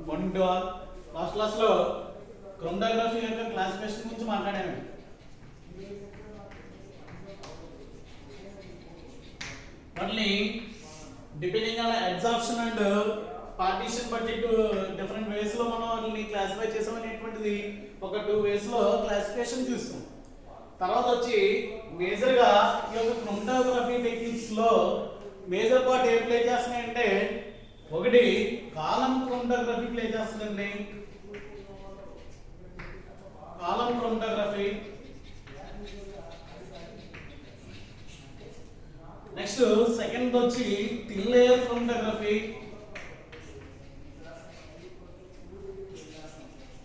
Morning to all. Last క్లాస్లో chromatography యొక్క classification గురించి మాట్లాడాను. మళ్ళీ depending on absorption and partition బట్టి డిఫరెంట్ వేస్ లో మనం వాటిని క్లాసిఫై చేసాం అనేటువంటిది ఒక 2 వేస్ లో క్లాసిఫికేషన్ చూస్తాం. తర్వాత వచ్చి మేజర్ గా ఈ యొక్క క్రోమటోగ్రఫీ టెక్నిక్స్ లో మేజర్ పార్ట్ ఏం ప్లే చేస్తున్నాయంటే, ఒకటి కాలం క్రోమటోగ్రఫీ ప్లే చేస్తుందండి. కాలం క్రోమటోగ్రఫీ. నెక్స్ట్ సెకండ్ వచ్చి thin layer chromatography.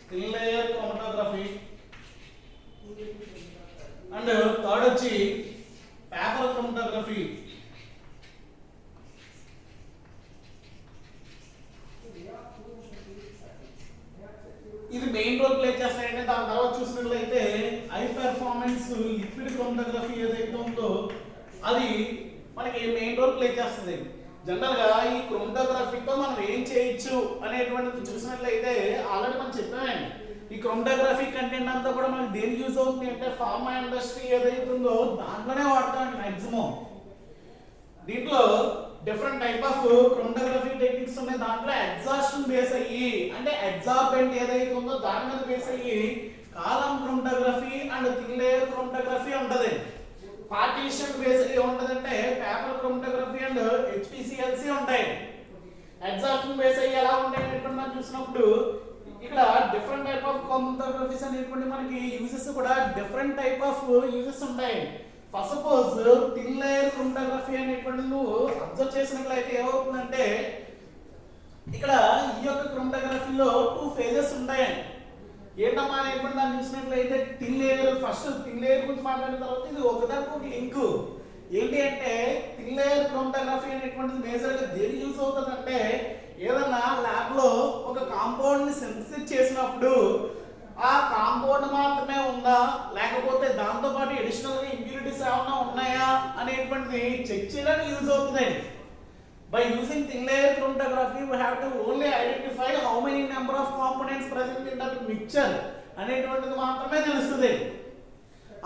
Thin layer chromatography. And third వచ్చి పేపర్ క్రోమటోగ్రఫీ. ఇది మెయిన్ రోల్ ప్లే చేస్తాయంటే, దాని తర్వాత చూసినట్లయితే హై పెర్ఫార్మెన్స్ లిక్విడ్ క్రోమటోగ్రఫీ ఏదైతే ఉందో అది మనకి మెయిన్ రోల్ ప్లే చేస్తుంది. జనరల్ గా ఈ క్రోమటోగ్రఫీతో మనం ఏం చేయొచ్చు అనేటువంటిది చూసినట్లయితే ఆల్రెడీ మనం చెప్పామండి. ఈ క్రోమటోగ్రఫీ కంటెంట్ అంతా కూడా మనకి దేనికి యూజ్ అవుతుంది అంటే, ఫార్మా ఇండస్ట్రీ ఏదైతే ఉందో దాంట్లోనే వాడతాం మాక్సిమం. దీంట్లో different type of chromatography techniques ఉన్నాయి. దాంట్లో ఎగ్జాస్షన్ బేస్ అయ్యి అంటే అబ్జార్బెంట్ ఏదైతే ఉందో దాని మీద బేస్ అయ్యి కాలం chromatography and thin layer chromatography ఉంటది. పార్టీషన్ బేస్ అయ్యి ఉంటదంటే పేపర్ క్రోమటోగ్రఫీ అండ్ HPCLC ఉంటాయి. ఎగ్జాస్షన్ బేస్ అయ్యి ఎలా ఉంటాయి అనేటువంటి మనం చూసినప్పుడు ఇక్కడ డిఫరెంట్ టైప్ ఆఫ్ క్రోమటోగ్రఫీస్ అనేటువంటి మనకి యూజెస్ కూడా డిఫరెంట్ టైప్ ఆఫ్ యూజెస్ ఉంటాయి. First suppose thin layer chromatography అనేటువంటి నువ్వు అబ్జర్వ్ చేసినట్లయితే ఏమవుతుందంటే, ఇక్కడ ఈ యొక్క క్రోమటోగ్రఫీలో 2 ఫేజెస్ ఉంటాయి. ఏంటమ్మా అనేటువంటి దాన్ని చూసినట్లయితే thin layer, first thin layer గురించి మాట్లాడిన తర్వాత ఇది ఒకదానికి ఒక లింక్ ఏంటి అంటే, థిన్ లేయర్ క్రోమటోగ్రఫీ అనేటువంటిది మేజర్ గా దేనికి యూజ్ అవుతుంది అంటే, ఏదన్నా ల్యాబ్ లో ఒక కాంపౌండ్ ని సింథసిస్ చేసినప్పుడు ఆ కాంపౌండ్ మాత్రమే ఉందా లేకపోతే దాంతో పాటు అడిషనల్ గా ఇంప్యూరిటీస్ ఏమైనా ఉన్నాయా అనేటువంటిది చెక్ చేయడానికి యూజ్ అవుతుంది. By using thin layer chromatography, we have to only identify how many number of components present in that mixture అనేటువంటిది మాత్రమే తెలుస్తుంది.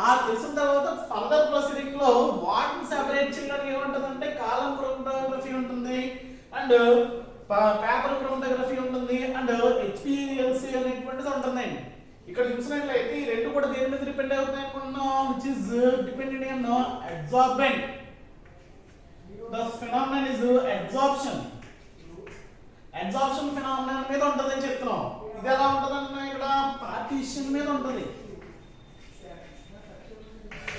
ఆ తెలిసిన తర్వాత ఫర్దర్ ప్రొసీడింగ్ లో వాటిని సెపరేట్ చేయడానికి ఏముంటుందంటే కాలం క్రోమటోగ్రఫీ ఉంటుంది అండ్ పేపర్ క్రోమటోగ్రఫీ ఉంటుంది అండ్ HPLC అనేటువంటిది ఉంటుంది. ఇక్కడ చూసినట్లయితే ఈ రెండు కూడా దేని మీద డిపెండ్ అవుతాయి అనుకున్నాం, which is dependent on absorbent. The phenomenon is absorption. Absorption phenomenon మీద ఉంటదని చెప్తున్నాం. ఇది ఎలా ఉంటదన్నా ఇక్కడ పార్టీషన్ మీద ఉంటది.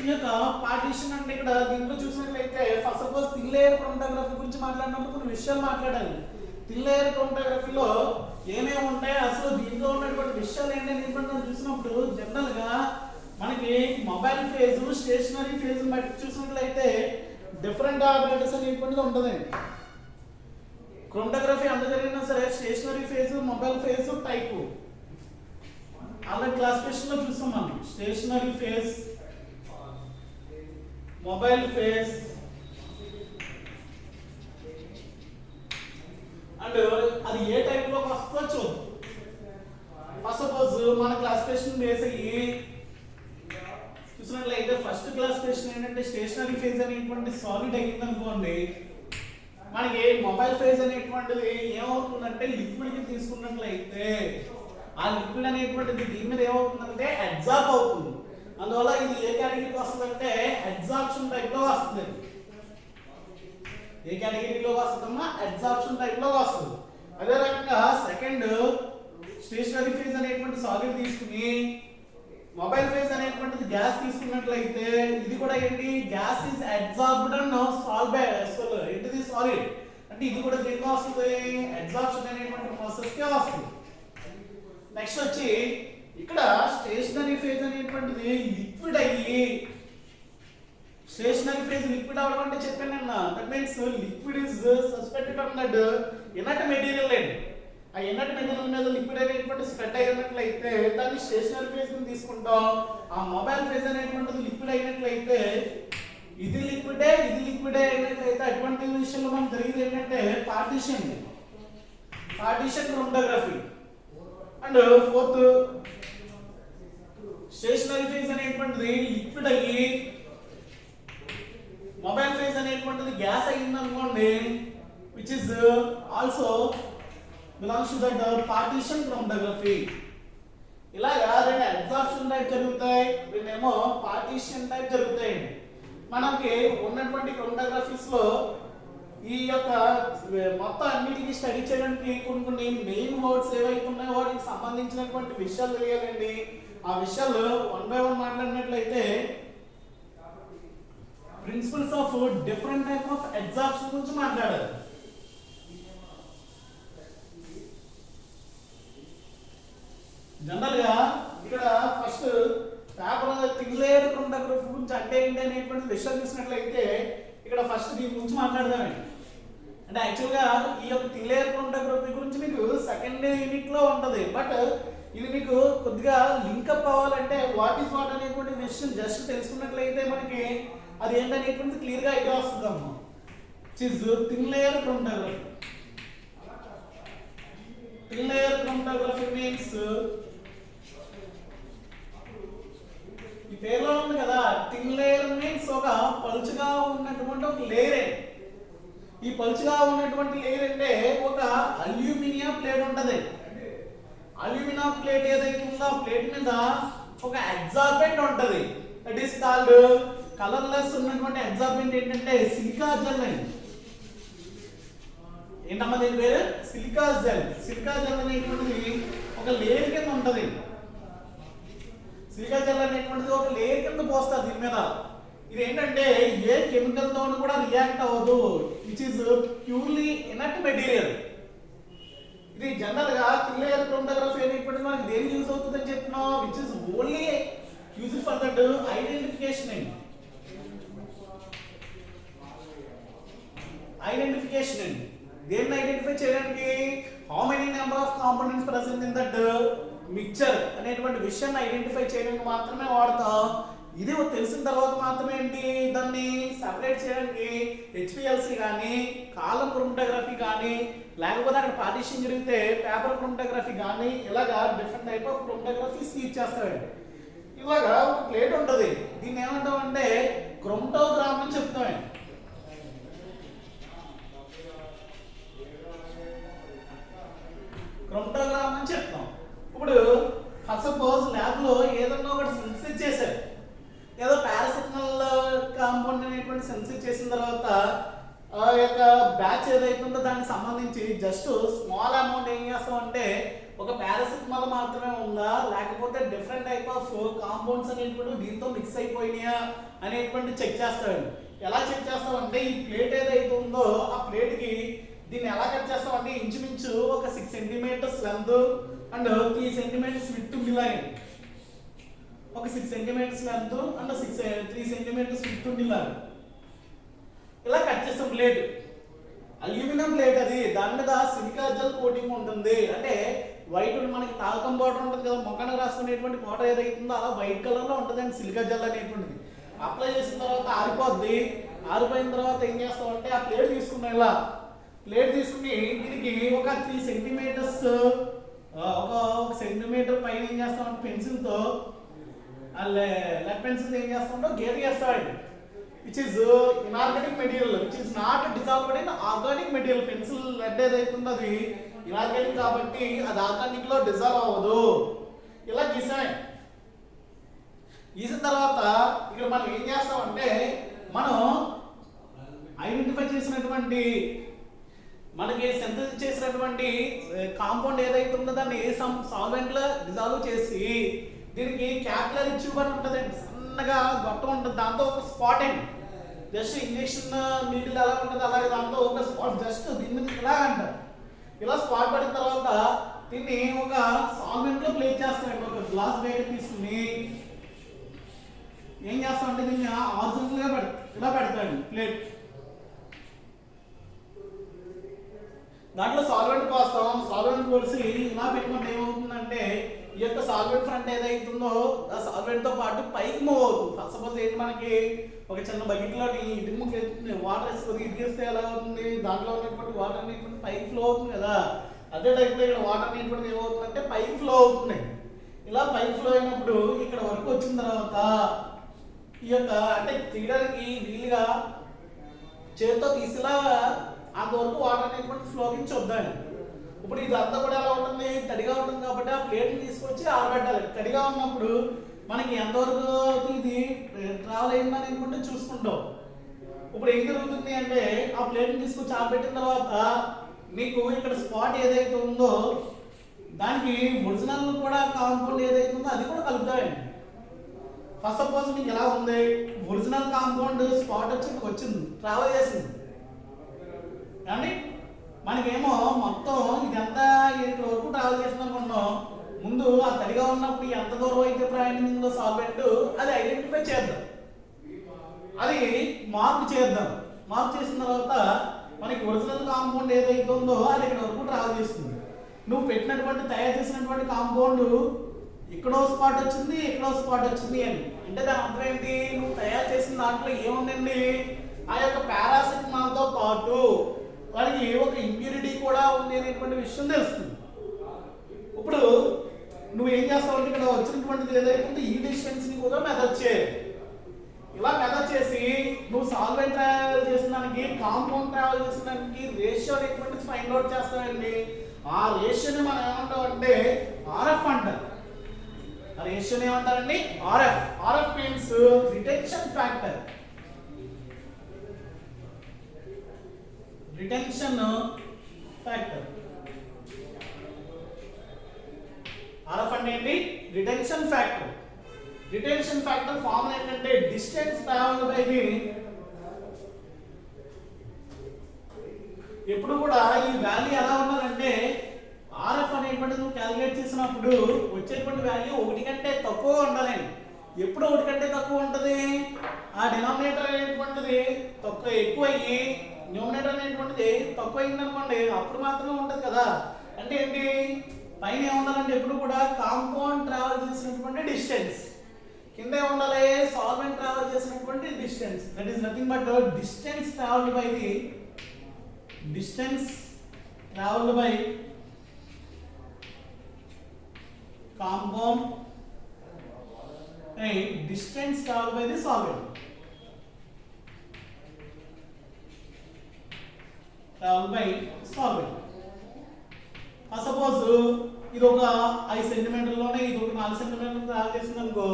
ఈ యొక్క పార్టీషన్ అంటే ఇక్కడ దీంట్లో చూసినట్లయితే first suppose thin layer chromatography గురించి మాట్లాడినప్పుడు కొన్ని విషయాలు మాట్లాడాలి. థిన్ లేయర్ క్రోమటోగ్రఫీలో ఏమేమి ఉంటాయి, అసలు దీంట్లో ఉన్నటువంటి విషయాలు ఏంటని మనం చూసినప్పుడు జనరల్ గా మనకి మొబైల్ ఫేజ్, స్టేషనరీ ఫేజ్ బట్టి చూసినట్లయితే డిఫరెంట్ ఆపరేటర్స్ అనేటువంటిది ఉంటుంది. క్రోమటోగ్రఫీ అంత జరిగినా సరే stationary phase, mobile phase type అలా క్లాసిఫికేషన్ లో చూస్తాం మనం. Stationary phase, mobile phase and అది ఏ టైప్ లోకి వస్తుందో చూద్దాం. ఫస్ట్ సపోజ్ మన క్లాసిఫికేషన్ బేస్ అయ్యి చూసినట్లయితే ఫస్ట్ క్లాసిఫికేషన్ ఏంటంటే స్టేషనరీ ఫేజ్ అనేటువంటి సాలిడ్ అయ్యింది అనుకోండి, మనకి మొబైల్ ఫేజ్ అనేటువంటిది ఏమవుతుందంటే లిక్విడ్ కి తీసుకున్నట్లయితే ఆ లిక్విడ్ అనేటువంటిది దీని మీద ఏమవుతుందంటే అబ్జార్బ్ అవుతుంది. అందువల్ల ఇది ఏ కేటగిరీకి వస్తుందంటే అబ్జార్ప్షన్ టైప్ లో వస్తుంది. ఏ కేటగిరీలో వస్తుందమ్మా? అబ్జార్ప్షన్ టైప్ లో వస్తుంది. అదే రకంగా సెకండ్ స్టేషనరీ ఫేజ్ అనేటువంటి సాలిడ్ తీసుకుని మొబైల్ ఫేజ్ అనేటువంటిది గ్యాస్ తీసుకున్నట్లయితే ఇది కూడా ఏంటి, గ్యాస్ ఇస్ అబ్జార్బ్డ్ అండ్ ఏంటిది సాలిడ్ అంటే ఇది కూడా దేనికి వస్తుంది, అబ్జార్ప్షన్ అనేటువంటి ప్రాసెస్ కే వస్తుంది. నెక్స్ట్ వచ్చి ఇక్కడ స్టేషనరీ ఫేజ్ అనేటువంటిది లిక్విడ్ అయ్యి, స్టేషనరీ ఫేజ్ లిక్విడ్ అవడం అంటే చెప్పాను అన్న, that means liquid is suspended on that inert material and ఆ ఇనర్ట్ మెటీరియల్ మీద లిక్విడ్ అనేటువంటి స్ప్రెడ్ అయినట్లయితే దాన్ని స్టేషనరీ ఫేజ్ ని తీసుకుంటాం. ఆ మొబైల్ ఫేజ్ అనేటువంటిది లిక్విడ్ అయినట్లయితే ఇది లిక్విడే అయినట్లయితే అటువంటి విషయంలో మనం జరిగేది ఏంటంటే partition. Partition chromatography. And fourth stationary phase అనేటువంటిది లిక్విడ్ అయ్యి మొబైల్ ఫేజ్ అనేటువంటిది గ్యాస్ అయ్యింది అనుకోండి, which is also belongs to that partition chromatography. ఇలాగా రెండు అబ్జార్ప్షన్ టైప్ జరుగుతాయి, రెండేమో పార్టీషన్ టైప్ జరుగుతాయి. మనకి ఉన్నటువంటి క్రోమటోగ్రఫీస్ లో ఈ యొక్క మొత్తం అన్నిటికీ స్టడీ చేయడానికి కొన్ని మెయిన్ వర్డ్స్ ఏవైతే ఉన్నాయో వాటికి సంబంధించినటువంటి విషయాలు తెలియాలండి. ఆ విషయాలు వన్ బై వన్ మాట్లాడినట్లయితే principles of different type of absorption గురించి మాట్లాడాలి. జనరల్ గా ఇక్కడ first paper thin layer chromatography గురించి అంటే ఏంటి అనేటువంటి విషయాలు చూసినట్లయితే ఇక్కడ ఫస్ట్ దీని గురించి మాట్లాడదామండి. అంటే యాక్చువల్గా ఈ యొక్క థిన్ లేయర్ క్రోమటోగ్రఫీ గురించి మీకు సెకండ్ యూనిట్ లో ఉంటది, బట్ ఇది మీకు కొద్దిగా లింకప్ అవ్వాలంటే వాట్ ఈస్ వాట్ అనేటువంటి విషయం జస్ట్ తెలుసుకున్నట్లయితే మనకి అది ఏంటనేటువంటిది క్లియర్ గా ఐడియా వస్తుందమ్మా. Thin layer chromatography. Thin layer chromatography means ఈ పేరులో ఉంది కదా, థిన్ లేయర్ మీన్స్ ఒక పలుచగా ఉన్నటువంటి ఒక లేయరే. ఈ పలుచగా ఉన్నటువంటి లేయర్ అంటే ఒక అల్యూమినియం ప్లేట్ ఉంటది. అల్యూమినియం ప్లేట్ ఏదైతే ఉందో ఆ ప్లేట్ మీద ఒక అబ్జార్బెంట్ ఉంటది. దట్ ఈస్ కాల్డ్ కలర్లెస్ ఉన్నటువంటి అబ్జార్బెంట్ ఏంటంటే సిలికా జెల్ అండి. ఏంటమ్మా దీని పేరు? Silica gel. సిలికా జెల్ అనేటువంటిది ఒక లేయర్ కింద ఉంటది. సిలికా జెల్ అనేటువంటిది ఒక లేయర్ కింద పోస్తారు దీని మీద. ఇది ఏంటంటే ఏ కెమికల్ తో కూడా రియాక్ట్ అవ్వదు, which is purely inert material. ఇది జనరల్ గా థిన్ లేయర్ క్రోమటోగ్రఫీ అనేటువంటి మనకి దేనికి యూజ్ అవుతుందని చెప్తున్నాం, which is only use for that identification అండి. ఐడెంటిఫికేషన్ అండి. దేన్ని ఐడెంటిఫై చేయడానికి, how many number of components present in that mixture అనేటువంటి విషయాన్ని ఐడెంటిఫై చేయడానికి మాత్రమే వాడతాం. ఇది తెలిసిన తర్వాత మాత్రమే ఏంటి దాన్ని సెపరేట్ చేయడానికి హెచ్పిఎల్సి కానీ కాలం క్రోమటోగ్రఫీ కానీ లేకపోతే అక్కడ పార్టీషన్ జరిగితే పేపర్ క్రోమటోగ్రఫీ కానీ ఇలాగా డిఫరెంట్ టైప్ ఆఫ్ క్రోమటోగ్రఫీస్ యూజ్ చేస్తారండి. ఇలాగా ఒక ప్లేట్ ఉంటుంది, దీన్ని ఏమంటామంటే క్రోమటోగ్రామ్ అని చెప్తామండి. క్రోమటోగ్రామ్ అని చెప్తాం. ఇప్పుడు సపోజ్ ల్యాబ్ లో ఏదన్నా ఒకటి సెన్సిస్ చేశారు, ఏదో పారాసిటమాల్ కాంపౌండ్ అనేటువంటి సెన్సిస్ చేసిన తర్వాత ఆ యొక్క బ్యాచ్ ఏదైతే ఉందో దానికి సంబంధించి జస్ట్ స్మాల్ అమౌంట్ ఏం చేస్తామంటే ఒక పారాసిటమాల్ మాత్రమే ఉందా లేకపోతే డిఫరెంట్ టైప్ ఆఫ్ కాంపౌండ్స్ అనేటువంటి దీంతో మిక్స్ అయిపోయినాయా అనేటువంటి చెక్ చేస్తామండి. ఎలా చెక్ చేస్తామంటే ఈ ప్లేట్ ఏదైతే ఉందో ఆ ప్లేట్ కి దీన్ని ఎలా కట్ చేస్తామంటే ఇంచుమించు ఒక 6 centimetres length and 3 centimetres width ఉండాలి. ఒక 6 centimetres length and 3 centimetres width ఉండాలి. ఇలా కట్ చేస్తాం ప్లేట్. అల్యూమినియం ప్లేట్ అది, దాని మీద సిలికా జెల్ కోటింగ్ ఉంటుంది. అంటే వైట్ మనకి టాల్కం పౌడర్ ఉంటుంది కదా, మొక్కను రాసుకునేటువంటి పౌడర్ ఏదైతుందో అలా వైట్ కలర్ లో ఉంటుంది సిలికా జెల్ అనేటువంటిది. అప్లై చేసిన తర్వాత ఆరిపోద్ది. ఆరిపోయిన తర్వాత ఏం చేస్తామంటే ఆ ప్లేట్ తీసుకున్నాం, ఇలా ప్లేట్ తీసుకుని దీనికి ఒక 3 సెంటీమీటర్స్ ఒక సెంటీమీటర్ పైన ఏం చేస్తామంటే పెన్సిల్ తో లెడ్ పెన్సిల్ ఏం చేస్తామంటే గీత చేస్తామండి. Which is inorganic material, which is not dissolved in organic material. Pencil lead ఏదైతుందో అది ఇనార్గానిక్ కాబట్టి అది ఆర్గానిక్ లో డిజాల్వ్ అవ్వదు. ఇలా గీసాం. గీసిన తర్వాత ఇక్కడ మనం ఏం చేస్తామంటే మనం ఐడెంటిఫై చేసినటువంటి మనకి సింథసిస్ చేసినటువంటి కాంపౌండ్ ఏదైతే ఉందో దాన్ని సాల్వెంట్ లో డిజాల్వ్ చేసి దీనికి క్యాపిలరీ ట్యూబ్ అని ఉంటుంది, సన్నగా గొట్టం ఉంటుంది, దాంతో ఒక స్పాట్ అండి జస్ట్ ఇంజెక్షన్ నీటిలో ఎలా ఉంటుంది అలాగే దాంతో ఒక స్పాట్ జస్ట్ దీని మీద ఇలా అంటారు. ఇలా స్పాట్ పడిన తర్వాత దీన్ని ఒక సాల్వెంట్ లో ప్లేస్ చేస్తామండి. ఒక గ్లాస్ బేగర్ తీసుకుని ఏం చేస్తామంటే దీన్ని ఆరిజినల్ గా ఇలా పెడతాండి ప్లేట్. దాంట్లో సాల్వెంట్ పోస్తాం. సాల్వెంట్ పోసి ఇలా పెట్టుకుంటే ఏమవుతుందంటే ఈ యొక్క సాల్వెంట్ ఫ్రంట్ ఏదైతుందో ఆ సాల్వెంట్ తో పాటు పైకి మూవ్ అవుతుంది. ఫస్ట్ సపోజ్ ఏంటి మనకి ఒక చిన్న బకెట్ లోని ఇటుముకి వాటర్ వేసుకొని ఇటుకేస్తే ఎలా అవుతుంది, దాంట్లో ఉన్నటువంటి వాటర్ అనేటువంటి పైకి ఫ్లో అవుతుంది కదా. అదే టైప్లో ఇక్కడ వాటర్ అనేటువంటిది ఏమవుతుందంటే పైకి ఫ్లో అవుతుంది. ఇలా పైకి ఫ్లో అయినప్పుడు ఇక్కడ వరకు వచ్చిన తర్వాత ఈ యొక్క అంటే తీయడానికి వీలుగా చేతితో తీసేలా అంతవరకు వాటర్ అనేటువంటి ఫ్లోకింగ్ చూద్దాం. ఇప్పుడు ఇదంతా కూడా ఎలా ఉంటుంది, తడిగా ఉంటుంది కాబట్టి ఆ ప్లేట్ని తీసుకొచ్చి ఆరబెట్టాలి. తడిగా ఉన్నప్పుడు మనకి ఎంతవరకు ఇది ట్రావెల్ అయిందని అనుకుంటే చూసుకుంటాం. ఇప్పుడు ఏం జరుగుతుంది అంటే ఆ ప్లేట్ని తీసుకొచ్చి ఆరబెట్టిన తర్వాత మీకు ఇక్కడ స్పాట్ ఏదైతే ఉందో దానికి ఒరిజినల్ కూడా కాంపౌండ్ ఏదైతే ఉందో అది కూడా కలుపుతాయండి. ఫస్ట్ సపోజ్ మీకు ఎలా ఉంది, ఒరిజినల్ కాంపౌండ్ స్పాట్ వచ్చింది ట్రావెల్ చేసింది కానీ మనకేమో మొత్తం ఇదంతా ఇక్కడ వరకు ట్రావెల్ చేసింది అనుకున్నాం. ముందు ఆ తడిగా ఉన్నప్పుడు ఎంత దూరం అయితే ప్రయాణించిందో సాల్వెంట్ అది ఐడెంటిఫై చేద్దాం, అది మార్క్ చేద్దాం. మార్క్ చేసిన తర్వాత మనకి ఒరిజినల్ కాంపౌండ్ ఏదైతే ఉందో అది ఇక్కడ వరకు ట్రావెల్ చేస్తుంది. నువ్వు పెట్టినటువంటి తయారు చేసినటువంటి కాంపౌండ్ ఇక్కడో స్పాట్ వచ్చింది, ఇక్కడో స్పాట్ వచ్చింది అని అంటే దాని అర్థం ఏంటి, నువ్వు తయారు చేసిన దాంట్లో ఏముందండి, ఆ యొక్క పారాసిటమాల్తో పాటు వారికి ఒక ఇంప్యూరిటీ కూడా ఉంది అనేటువంటి విషయం తెలుస్తుంది. ఇప్పుడు నువ్వు ఏం చేస్తావు అంటే ఇక్కడ వచ్చినటువంటిది ఏదైతే ఈ డిస్టెన్స్ ని కూడా మెజర్ చేయాలి. ఇలా మెజర్ చేసి నువ్వు సాల్వెంట్ ట్రావెల్ చేసిన దానికి కాంపౌండ్ ట్రావెల్ చేసిన దానికి రేషియో అనేటువంటి ఫైండ్ అవుట్ చేస్తామండి. ఆ రేషియోని మనం ఏమంటాం అంటే ఆర్ఎఫ్ అంటారు. ఆ రేషియోని ఏమంటారండి RF. RF means retention factor. Retention factor. RF అంటే ఏంటి, retention factor. Retention factor formula ఏంటంటే డిస్టెన్స్ ట్రావెల్డ్ బై ది. ఎప్పుడు కూడా ఈ వాల్యూ ఎలా ఉండాలంటే ఆర్ఎఫ్ అనేటువంటిది నువ్వు క్యాలిక్యులేట్ చేసినప్పుడు వచ్చేటువంటి వాల్యూ 1 కంటే తక్కువ ఉండాలండి. ఎప్పుడు 1 కంటే తక్కువ ఉంటుంది, ఆ డినామినేటర్ అనేటువంటిది ఎక్కువ అయ్యి న్యూమినేటర్ అనేటువంటిది తక్కువ అయింది అనుకోండి, అప్పుడు మాత్రమే ఉంటుంది కదా. అంటే ఏంటి, పైన ఏముండాలంటే ఎప్పుడు కూడా కాంపౌండ్ ట్రావెల్ చేసినటువంటి డిస్టెన్స్, కింద ఏముండాలి సాల్వెంట్ ట్రావెల్ చేసినటువంటి distance. That is nothing but distance travelled by the distance travelled by compound and distance traveled by the solvent. Traveled by solvent. Suppose ఇది ఒక 5 సెంటీమీటర్లోనే ఇది ఒక 4 సెంటీమీటర్లు ట్రావెల్ చేస్తుంది అనుకో,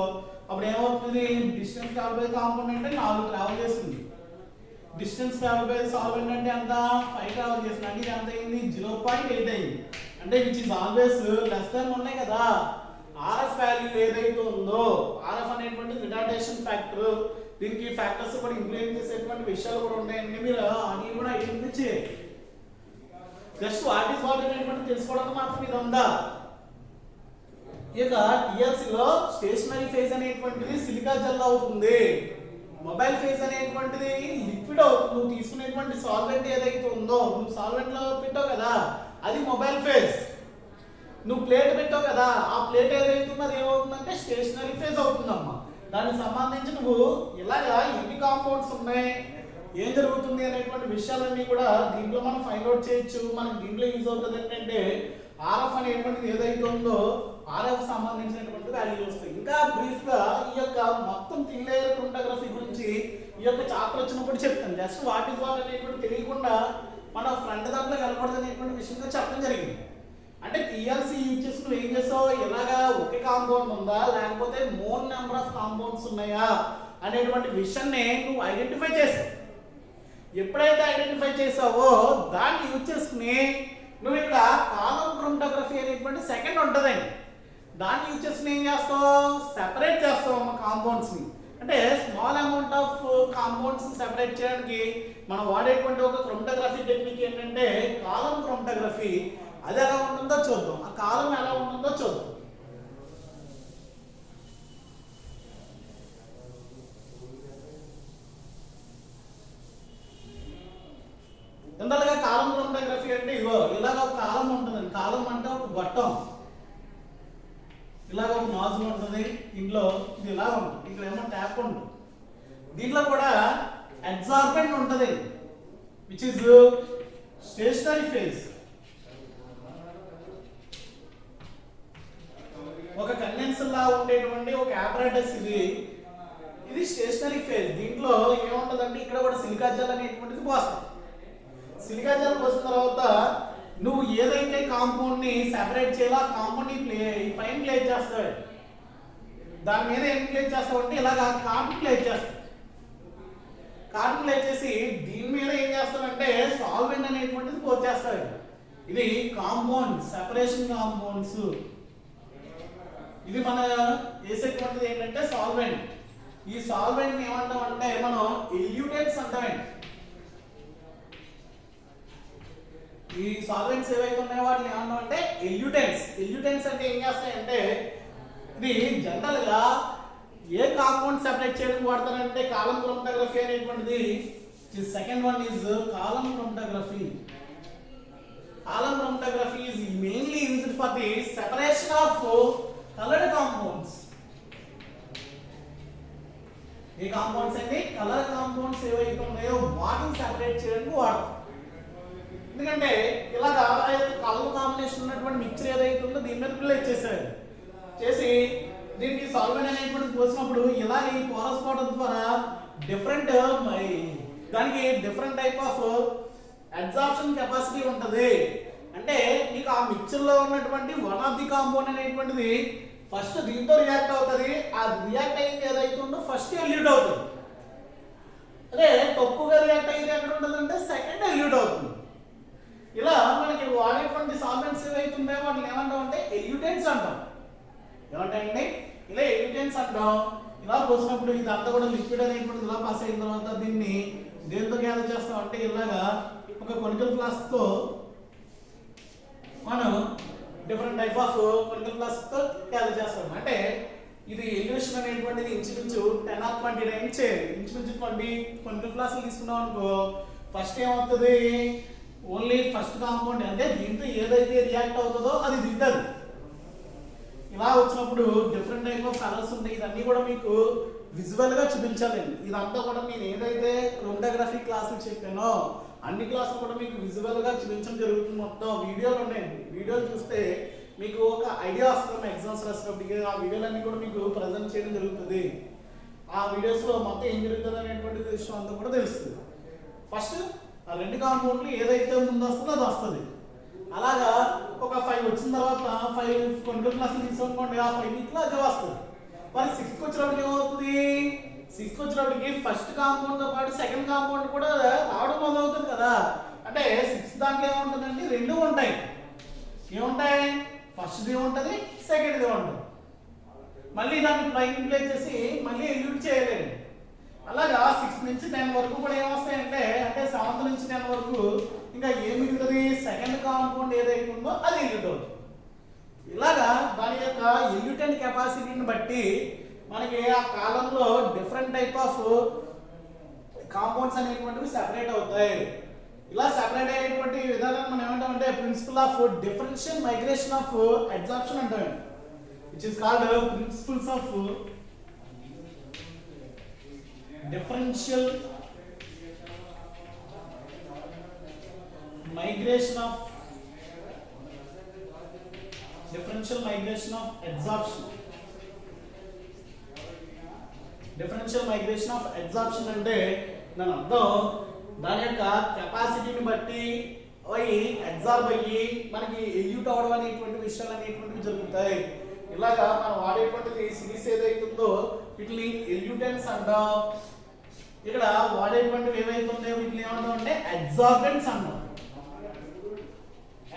అప్పుడు ఏమవుతుంది, డిస్టెన్స్ ట్రావెల్ బై కాంపౌండ్ అంటే 4 ట్రావెల్ చేస్తుంది. డిస్టెన్స్ ట్రావెల్ బై సాల్వెంట్ అంటే ఎంత 5 ట్రావెల్ చేస్తుంది. అంటే ఇది ఎంత అయింది 0.8 అయింది. అంటే which is always less than ఉన్నాయి కదా. ఆర్ఎఫ్ వాల్యూ ఏదైతే ఉందో, ఆర్ఎఫ్ అనేటువంటి రిటార్డేషన్ ఫ్యాక్టర్, దీనికి ఫ్యాక్టర్స్ కూడా ఇంప్లిమెంట్ చేసేటువంటి విషయాలు కూడా ఉన్నాయండి. మీరు అన్ని కూడా ఐడెంటిఫై చేయాలి. జస్ట్ వాట్ ఈస్ వాట్ అనేటువంటి తెలుసుకోవడానికి మాత్రం ఇది ఉందా. ఇక టిఎల్సిలో స్టేషనరీ ఫేజ్ అనేటువంటిది సిలికా జెల్ అవుతుంది, మొబైల్ ఫేజ్ అనేటువంటిది లిక్విడ్ అవుతుంది. నువ్వు తీసుకునేటువంటి సాల్వెంట్ ఏదైతే ఉందో, నువ్వు సాల్వెంట్ లో పెట్టావు కదా అది మొబైల్ ఫేజ్. నువ్వు ప్లేట్ పెట్టావు కదా ఆ ప్లేట్ ఏదైతుందో అది ఏమవుతుందంటే స్టేషనరీ ఫేజ్ అవుతుందమ్మా. దానికి సంబంధించి నువ్వు ఇలాగా ఎన్ని కాంపౌండ్స్ ఉన్నాయి, ఏం జరుగుతుంది అనేటువంటి విషయాలన్నీ కూడా దీంట్లో మనం ఫైండ్ అవుట్ చేయొచ్చు. మనకి దీంట్లో యూజ్ అవుతుంది ఏంటంటే ఆర్ఎఫ్ అనేటువంటిది ఏదైతే ఉందో ఆర్ఎఫ్ సంబంధించినటువంటి వాల్యూ వస్తాయి. ఇంకా బ్రీఫ్ గా ఈ యొక్క మొత్తం థిన్ లేయర్ క్రోమటోగ్రఫీ గురించి ఈ యొక్క చాప్టర్ వచ్చినప్పుడు చెప్తాను. జస్ట్ వాట్ ఈస్ వాట్ అనేటువంటి తెలియకుండా మన ఫ్రంట్ దాంట్లో కలపడదు అనేటువంటి విషయంగా చెప్పడం జరిగింది. అంటే టిఎల్సి యూజ్ చేసి నువ్వు ఏం చేస్తావు, ఇలాగా ఒకే కాంపౌండ్ ఉందా లేకపోతే మోర్ నెంబర్ ఆఫ్ కాంపౌండ్స్ ఉన్నాయా అనేటువంటి విషయాన్ని నువ్వు ఐడెంటిఫై చేస్తావు. ఎప్పుడైతే ఐడెంటిఫై చేసావో దాన్ని యూజ్ చేసుకుని నువ్వు ఇక్కడ కాలం క్రోమటోగ్రఫీ అనేటువంటి సెకండ్ ఉంటుందండి. దాన్ని యూజ్ చేసుకుని ఏం చేస్తావు, సెపరేట్ చేస్తావు అమ్మ కాంపౌండ్స్ని. అంటే small amount of compounds separate చేయడానికి మనం వాడేటువంటి ఒక క్రోమటోగ్రఫీ టెక్నిక్ ఏంటంటే కాలం క్రోమటోగ్రఫీ. అది ఎలా ఉంటుందో చూద్దాం, ఆ కాలం ఎలా ఉంటుందో చూద్దాం. ఎందుకంటే కాలం క్రోమటోగ్రఫీ అంటే ఇగో ఇలాగ ఒక కాలం ఉంటుందండి. కాలం అంటే ఒక గొట్టం, ఇలాగ ఒక నాజుల్ ఉంటుంది, ఇంట్లో ఇది ఇలా ఉంటుంది, ఇక్కడ ఏమో ట్యాప్ ఉంటుంది. దీంట్లో కూడా అబ్జార్బెంట్ ఉంటుంది which is stationary phase. apparatus ఇది స్టేషనరీ ఫేజ్. దీంట్లో ఏముంటదంటే ఇక్కడ కూడా సిలికా జెల్ అనేటువంటిది పోస్తాం. సిలికా జెల్ పోసిన తర్వాత నువ్వు ఏదైతే కాంపౌండ్ ని సెపరేట్ చేయాలో ఆ కాంపౌండ్ ని పైన ప్లేస్ చేస్తావు. దాని మీద ఏం ప్లేస్ చేస్తావు అంటే ఇలాగా కార్బన్ ప్లేస్ చేస్తావు. కార్బన్ ప్లేస్ చేసి దీని మీద ఏం చేస్తావంటే సాల్వెంట్ అనేటువంటిది పోసేస్తావు. ఇది కాంపౌండ్ సెపరేషన్ కాంపౌండ్స్. ఇది మన వేసేటువంటిది ఏంటంటే సాల్వెంట్. ఈ సాల్వెంట్ ఏమంటాం అంటే మనం ఎల్యూటెంట్స్ అంటామండి. ఈ సాల్వెంట్స్ ఏవైతే ఉన్నాయో వాటిని ఏమన్నా అంటే ఎల్యూటెంట్స్. ఎల్యూటెంట్స్ అంటే ఏం చేస్తాయంటే ఇది జనరల్ గా ఏ కాంపౌండ్ సెపరేట్ చేయడానికి వాడతారంటే కాలం క్రోమటోగ్రఫీ అనేటువంటిది. Second one is column chromatography. Column chromatography is mainly used for the separation of coloured compounds. ఈ కాంపౌండ్స్ అంటే కలర్ కాంపౌండ్స్ ఏవైతే ఉన్నాయో వాటిని సెపరేట్ చేయడానికి వాడతాం. ఎందుకంటే ఇలాగా కలర్ కాంబినేషన్ ఉన్నటువంటి మిక్చర్ ఏదైతే ఉందో దీని మీద ప్లేస్ చేశారు. చేసి దీనికి సాల్వెంట్ అనేటువంటి పోసినప్పుడు ఇలాగ ఈ పోరస్ వాటర్ ద్వారా డిఫరెంట్ దానికి different type of absorption capacity ఉంటుంది. అంటే మీకు ఆ మిక్చర్ లో ఉన్నటువంటి వన్ ఆఫ్ ది కాంపౌండ్ అనేటువంటిది ఫస్ట్ దీంతో రియాక్ట్ అవుతుంది. ఆ రియాక్ట్ అయింది ఏదైతే ఉందో ఫస్ట్ ఎల్యూట్ అవుతుంది. అదే తక్కువగా రియాక్ట్ అయ్యేది ఎక్కడ ఉంటుంది అంటే సెకండ్ ఎల్యూట్ అవుతుంది. ఇలా మనకి వాడేటువంటి సాల్వెంట్స్ ఏవైతే ఉన్నాయో వాటిని ఏమంటాం అంటే ఎల్యూటెంట్స్ అంటాం. ఏమంటాయండి ఇలా ఎల్యూటెంట్స్ అంటాం. ఇలా పోసినప్పుడు ఇదంతా కూడా లిక్విడ్ అనేటువంటిది ఇలా పాస్ అయిన తర్వాత దీన్ని దేంతో గ్యాదర్ చేస్తాం అంటే ఇలాగా ఒక కొనికల్ ఫ్లాస్క్ తో మనం different type of conical flask తో గ్యాదర్ చేస్తాం. అంటే ఇది ఎల్యూషన్ అనేటువంటిది ఇంచుమించు 10 or 20 టైమ్స్ చేయాలి. ఇంచుమించు 20 కొనికల్ ఫ్లాస్క్ తీసుకున్నాం అనుకో ఫస్ట్ ఏమవుతుంది ఓన్లీ ఫస్ట్ కాంపౌండ్ అంటే దీంతో ఏదైతే రియాక్ట్ అవుతుందో అది దిగుతుంది. ఇలా వచ్చినప్పుడు డిఫరెంట్ టైప్ ఆఫ్ కలర్స్ ఉంటాయి. ఇదన్నీ కూడా మీకు విజువల్ గా చూపించాలండి. ఇదంతా కూడా నేను ఏదైతే క్రోమటోగ్రఫీ క్లాసులు చెప్పానో అన్ని క్లాసులు కూడా మీకు విజువల్ గా చూపించడం జరుగుతుంది. మొత్తం వీడియోలు ఉన్నాయండి. వీడియోలు చూస్తే మీకు ఒక ఐడియా వస్తుంది. ఎగ్జామ్స్ రాసినప్పటికీ ఆ వీడియోలన్నీ కూడా మీకు ప్రజెంట్ చేయడం జరుగుతుంది. ఆ వీడియోస్ లో మొత్తం ఏం జరుగుతుంది అనేటువంటి విషయం అంతా కూడా తెలుస్తుంది. ఫస్ట్ ఆ రెండు కాంపౌండ్లు ఏదైతే ముందు వస్తుందో అది వస్తుంది. అలాగా ఒక 5 వచ్చిన తర్వాత 5 కొనికల్ క్లాసులు తీసుకోండి. ఆ 5 వీక్ లో అది వస్తుంది. మరి 6th వచ్చినప్పటికి ఏమవుతుంది 6th వచ్చినప్పటికి ఫస్ట్ కాంపౌండ్ తో పాటు సెకండ్ కాంపౌండ్ కూడా రావడం మొదలవుతుంది కదా. అంటే 6th దాంట్లో ఏముంటుందండి రెండు ఉంటాయి. ఏముంటాయి ఫస్ట్ ది ఉంటుంది సెకండ్ ది ఉంటుంది. మళ్ళీ దాన్ని పైకి ప్లేస్ చేసి మళ్ళీ ఎల్యూట్ చేయలేండి. అలాగా 6 నుంచి 10 వరకు కూడా ఏమొస్తాయంటే అంటే 7th నుంచి 10 వరకు ఇంకా ఏం మిగులుతుంది సెకండ్ కాంపౌండ్ ఏదైతే ఉందో అది ఎల్యూట్ అవుతుంది. ఇలాగా దాని యొక్క ఎల్యూటెంట్ కెపాసిటీని బట్టి మనకి ఆ కాలంలో డిఫరెంట్ టైప్ ఆఫ్ కాంపౌండ్స్ అనేటువంటివి సెపరేట్ అవుతాయి. ఇలా సెపరేట్ అయ్యేటువంటి విధానం మనం ఏమంటామంటే principle of differential migration of absorption అంటాం. Which is called principles of differential migration of absorption. Differential migration of absorption అంటే దాని అర్థం దాని యొక్క కెపాసిటీని బట్టి అవి అబ్జార్బ్ అయ్యి మనకి ఎల్యూట్ అవడం అనేటువంటి విషయాలు అనేటువంటివి జరుగుతాయి. ఇలాగా మనం వాడేటువంటిది సిరీస్ ఏదైతే ఉందో వీటిని ఎల్యూటెంట్స్ అంటాం. ఇక్కడ వాడేటువంటివి ఏవైతే ఉన్నాయో వీటిని ఏమంటాం అంటే అబ్జార్బెంట్స్ అంటాం.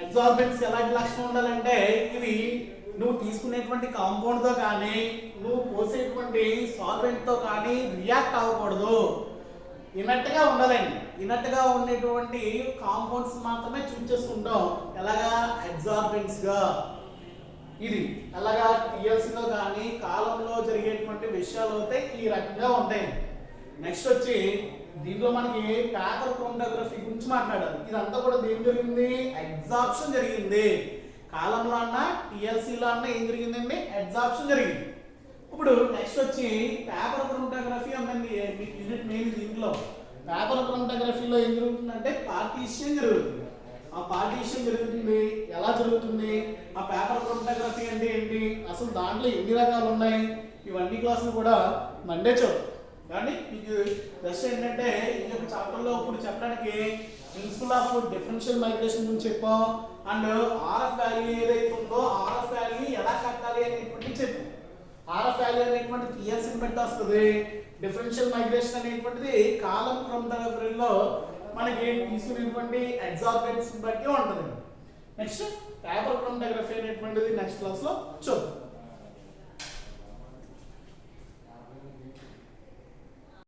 అబ్జార్బెంట్స్ ఎలాంటి లక్షణం ఉండాలంటే ఇవి నువ్వు తీసుకునేటువంటి కాంపౌండ్ తో కానీ నువ్వు పోసేటువంటి సాల్వెంట్ తో కానీ రియాక్ట్ అవ్వకూడదు. ఇనట్ గా ఉండాలండి. ఇనట్ గా ఉండేటువంటి కాంపౌండ్స్ మాత్రమే చూస్ చేసుకుంటాం. ఎలాగా అబ్జార్బెంట్స్ గా. ఇది అలాగా టిఎల్సీలో కానీ కాలంలో జరిగేటువంటి విషయాలు అయితే ఈ రకంగా ఉంటాయి. నెక్స్ట్ వచ్చి దీంట్లో మనకి పేపర్ క్రోమటోగ్రఫీ గురించి మాట్లాడాలి. ఇదంతా కూడా దేని జరిగింది అబ్జార్ప్షన్ జరిగింది. కాలంలో అన్న టిఎల్సీలో అన్న ఏం జరిగిందండి అబ్జార్ప్షన్ జరిగింది. ఇప్పుడు నెక్స్ట్ వచ్చి పేపర్ క్రోమటోగ్రఫీ ఉందండి యూనిట్ మెయిన్. దీంట్లో పేపర్ క్రోమటోగ్రఫీలో ఏం జరుగుతుందంటే పార్టీషన్ జరుగుతుంది. ఆ పార్టీషన్ జరుగుతుంది ఎలా జరుగుతుంది, ఆ పేపర్ క్రోమటోగ్రఫీ అంటే ఏంటి, అసలు దాంట్లో ఎన్ని రకాలు ఉన్నాయి, ఇవన్నీ క్లాసులు కూడా మండే చూద్దాం. కానీ మీకు జస్ట్ ఏంటంటే ఈ యొక్క చాప్టర్లో ఇప్పుడు చెప్పడానికి ప్రిన్సిపల్ ఆఫ్ డిఫరెన్షియల్ మైగ్రేషన్ గురించి చెప్పాం. అండ్ ఆర్ఎఫ్ వాల్యూ ఏదైతే ఉందో ఆర్ఎఫ్ వాల్యూ ఎలా కట్టాలి అనేటువంటి చెప్పాం. ఆర్ఎఫ్ వాల్యూ అనేటువంటి పిఎల్సీని బట్టి వస్తుంది. డిఫరెన్షియల్ మైగ్రేషన్ అనేటువంటిది కాలం క్రొమటోగ్రఫీలో మనకి తీసుకునేటువంటి ఎగ్జార్బెంట్స్ బట్టి ఉంటుంది. నెక్స్ట్ పేపర్ క్రొమటోగ్రఫీ అనేటువంటిది నెక్స్ట్ క్లాస్లో చూద్దాం.